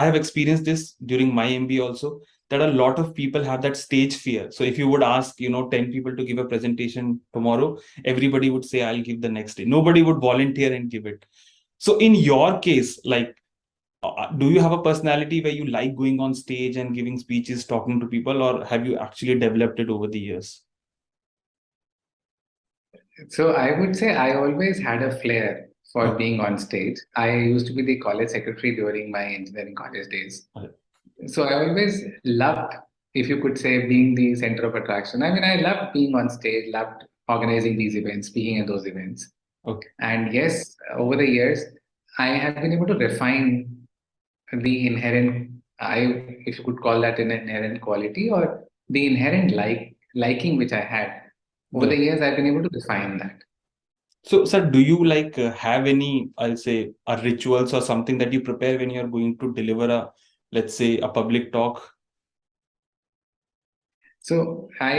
I have experienced this during my MBA also, that a lot of people have that stage fear. So if you would ask, 10 people to give a presentation tomorrow, everybody would say, I'll give the next day. Nobody would volunteer and give it. So in your case, like, do you have a personality where you like going on stage and giving speeches, talking to people, or have you actually developed it over the years? So I would say I always had a flair for Okay. being on stage. I used to be the college secretary during my engineering college days. So I always loved, if you could say, being the center of attraction. I mean, I loved being on stage, loved organizing these events, speaking at those events. Okay. And yes, over the years, I have been able to refine the inherent, if you could call that an inherent quality or the inherent liking which I had. Over the Right. years, I've been able to define that. So, sir, do you like have any, I'll say, a rituals or something that you prepare when you're going to deliver a, let's say, a public talk? So I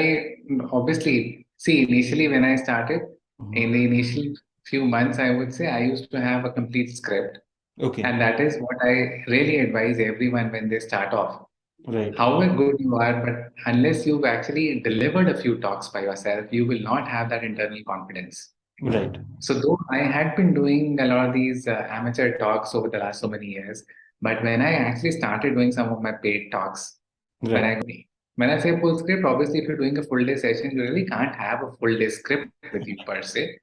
obviously see initially when I started, Mhm. in the initial few months, I would say I used to have a complete script. Okay. And that is what I really advise everyone when they start off. Right. However good you are, but unless you've actually delivered a few talks by yourself, you will not have that internal confidence. Right. So though I had been doing a lot of these amateur talks over the last so many years, but when I actually started doing some of my paid talks, when Right. I when I say full script, obviously if you're doing a full day session, you really can't have a full day script with you per se.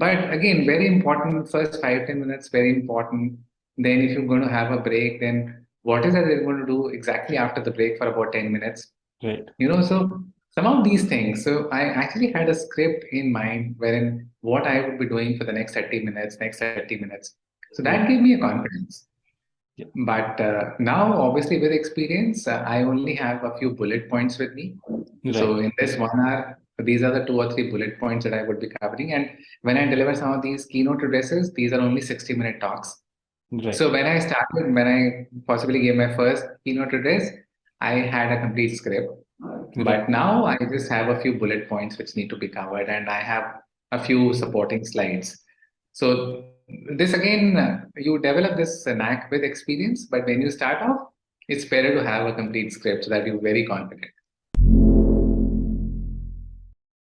But again, very important, first 5-10 minutes, very important. Then if you're going to have a break, then what is that they're going to do exactly after the break for about 10 minutes? Right. So some of these things. So I actually had a script in mind wherein what I would be doing for the next 30 minutes, next 30 minutes. So that Right. gave me a confidence. Yeah. But now, obviously, with experience, I only have a few bullet points with me. So Right. in this 1 hour, these are the 2 or 3 bullet points that I would be covering. And when I deliver some of these keynote addresses, these are only 60-minute talks. Right. So when I possibly gave my first keynote address, I had a complete script. Right. But now I just have a few bullet points which need to be covered, and I have a few supporting slides. So this again, you develop this knack with experience, but when you start off, it's better to have a complete script so that you're very confident.